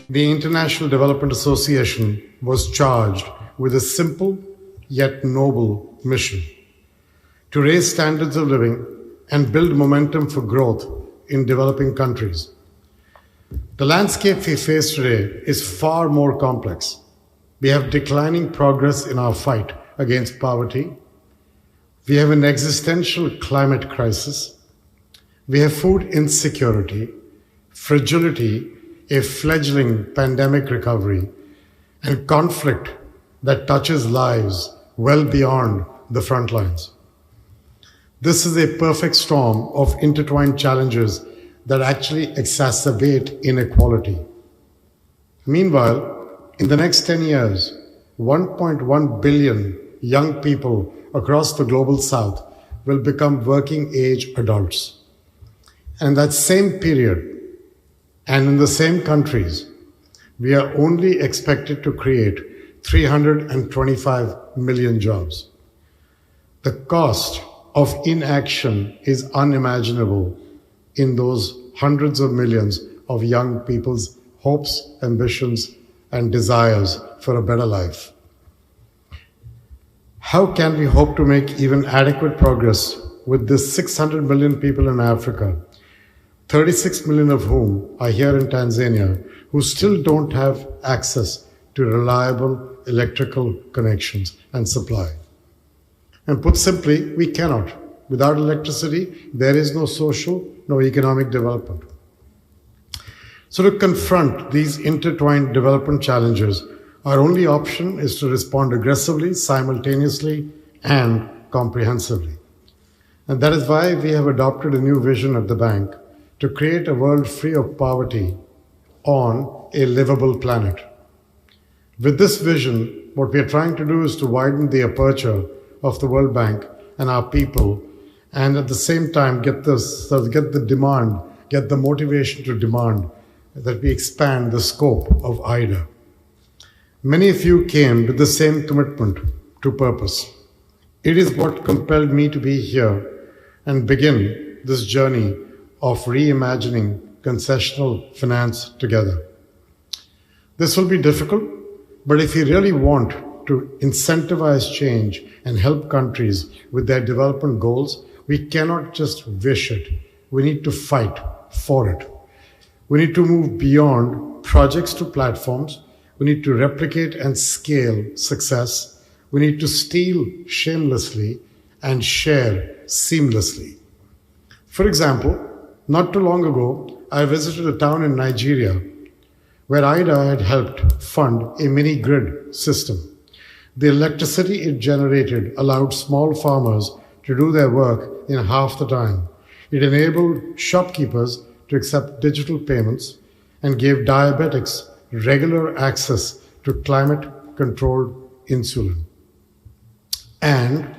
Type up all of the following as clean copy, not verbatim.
the International Development Association was charged with a simple yet noble mission: to raise standards of living and build momentum for growth in developing countries. The landscape we face today is far more complex. We have declining progress in our fight against poverty. We have an existential climate crisis. We have food insecurity, fragility, a fledgling pandemic recovery, and conflict that touches lives well beyond the front lines. This is a perfect storm of intertwined challenges that actually exacerbate inequality. Meanwhile, in the next 10 years, 1.1 billion young people across the global south will become working age adults. And that same period, and in the same countries, we are only expected to create 325 million jobs. The cost of inaction is unimaginable in those hundreds of millions of young people's hopes, ambitions, and desires for a better life. How can we hope to make even adequate progress with this 600 million people in Africa, 36 million of whom are here in Tanzania, who still don't have access to reliable electrical connections and supply? And put simply, we cannot. Without electricity, there is no social, no economic development. So to confront these intertwined development challenges, our only option is to respond aggressively, simultaneously, and comprehensively. And that is why we have adopted a new vision at the bank to create a world free of poverty on a livable planet. With this vision, what we are trying to do is to widen the aperture of the World Bank and our people, and at the same time get the motivation to demand that we expand the scope of IDA. Many of you came with the same commitment to purpose. It is what compelled me to be here and begin this journey of reimagining concessional finance together. This will be difficult, but if we really want to incentivize change and help countries with their development goals, we cannot just wish it. We need to fight for it. We need to move beyond projects to platforms. We need to replicate and scale success. We need to steal shamelessly and share seamlessly. For example, not too long ago, I visited a town in Nigeria where IDA had helped fund a mini grid system. The electricity it generated allowed small farmers to do their work in half the time. It enabled shopkeepers to accept digital payments and gave diabetics regular access to climate-controlled insulin. And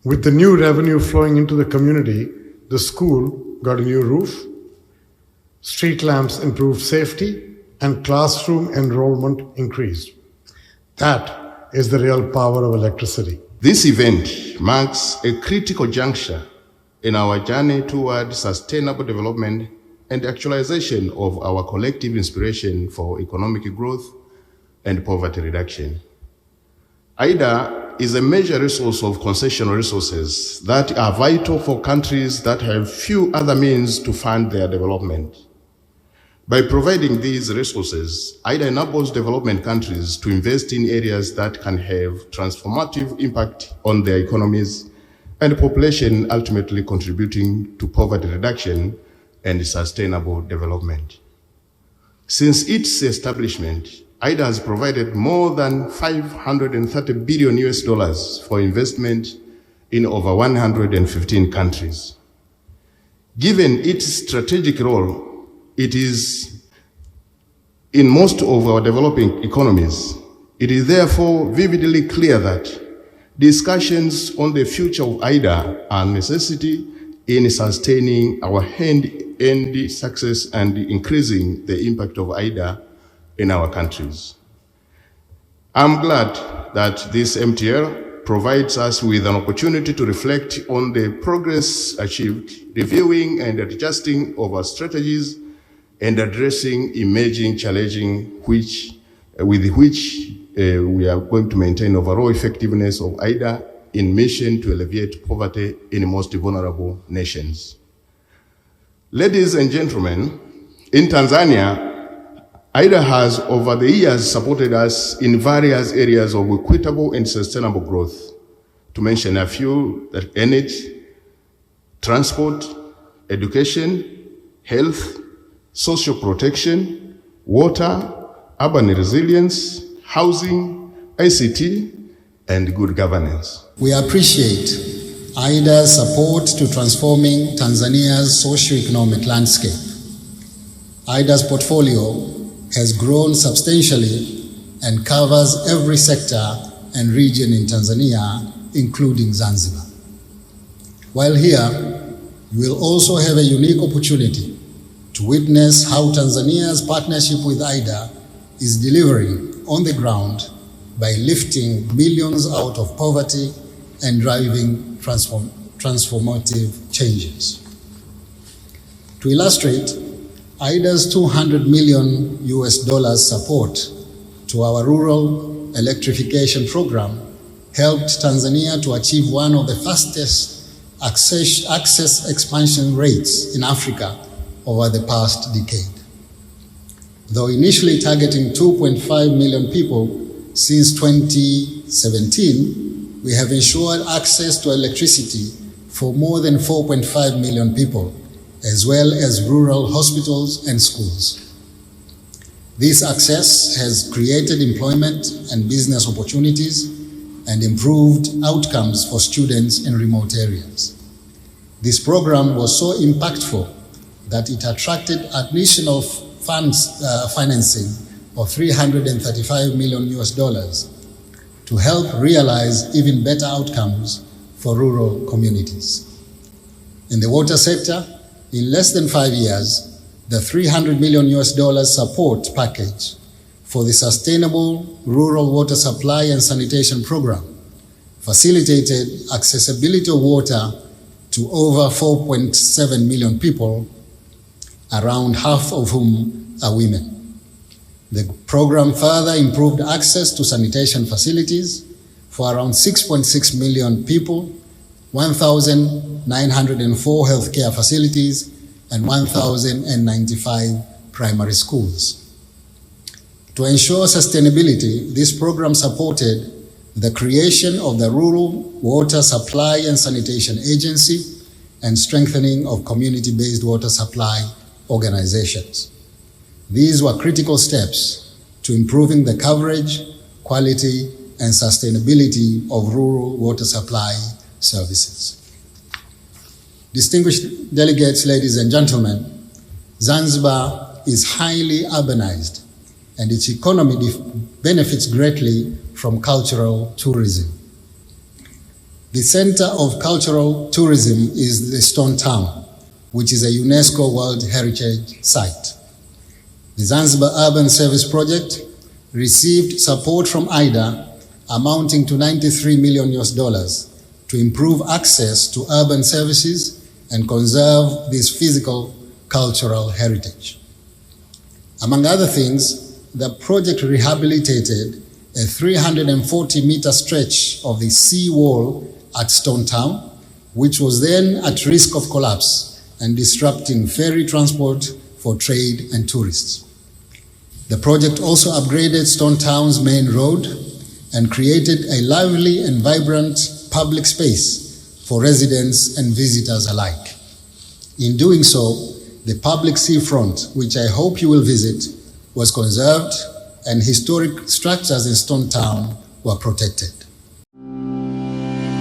with the new revenue flowing into the community, the school got a new roof, street lamps improved safety, and classroom enrollment increased. That is the real power of electricity. This event marks a critical juncture in our journey toward sustainable development and actualization of our collective inspiration for economic growth and poverty reduction. IDA is a major resource of concessional resources that are vital for countries that have few other means to fund their development. By providing these resources, IDA enables development countries to invest in areas that can have transformative impact on their economies and population, ultimately contributing to poverty reduction and sustainable development. Since its establishment, IDA has provided more than $530 billion for investment in over 115 countries. Given its strategic role, it is in most of our developing economies. It is therefore vividly clear that discussions on the future of IDA are a necessity in sustaining our end-to-end success and increasing the impact of IDA in our countries. I'm glad that this MTL provides us with an opportunity to reflect on the progress achieved, reviewing and adjusting of our strategies, and addressing emerging challenges with which we are going to maintain overall effectiveness of IDA in mission to alleviate poverty in the most vulnerable nations. Ladies and gentlemen, in Tanzania, IDA has over the years supported us in various areas of equitable and sustainable growth. To mention a few, that energy, transport, education, health, social protection, water, urban resilience, housing, ICT, and good governance. We appreciate IDA's support to transforming Tanzania's socio-economic landscape. IDA's portfolio has grown substantially and covers every sector and region in Tanzania, including Zanzibar. While here, you will also have a unique opportunity to witness how Tanzania's partnership with IDA is delivering on the ground by lifting millions out of poverty and driving transformative changes. To illustrate, IDA's $200 million support to our rural electrification program helped Tanzania to achieve one of the fastest access expansion rates in Africa over the past decade. Though initially targeting 2.5 million people, since 2017, we have ensured access to electricity for more than 4.5 million people, as well as rural hospitals and schools. This access has created employment and business opportunities and improved outcomes for students in remote areas. This program was so impactful that it attracted additional financing of $335 million to help realize even better outcomes for rural communities. In the water sector, in less than 5 years, the $300 million support package for the Sustainable Rural Water Supply and Sanitation Program facilitated accessibility of water to over 4.7 million people, around half of whom are women. The program further improved access to sanitation facilities for around 6.6 million people, 1,904 healthcare facilities, and 1,095 primary schools. To ensure sustainability, this program supported the creation of the Rural Water Supply and Sanitation Agency and strengthening of community-based water supply organizations. These were critical steps to improving the coverage, quality, and sustainability of rural water supply services. Distinguished delegates, ladies and gentlemen, Zanzibar is highly urbanized and its economy benefits greatly from cultural tourism. The center of cultural tourism is the Stone Town, which is a UNESCO World Heritage Site. The Zanzibar Urban Service Project received support from IDA amounting to $93 million to improve access to urban services and conserve this physical cultural heritage. Among other things, the project rehabilitated a 340-meter stretch of the sea wall at Stone Town, which was then at risk of collapse and disrupting ferry transport for trade and tourists. The project also upgraded Stone Town's main road and created a lively and vibrant public space for residents and visitors alike. In doing so, the public seafront, which I hope you will visit, was conserved and historic structures in Stone Town were protected.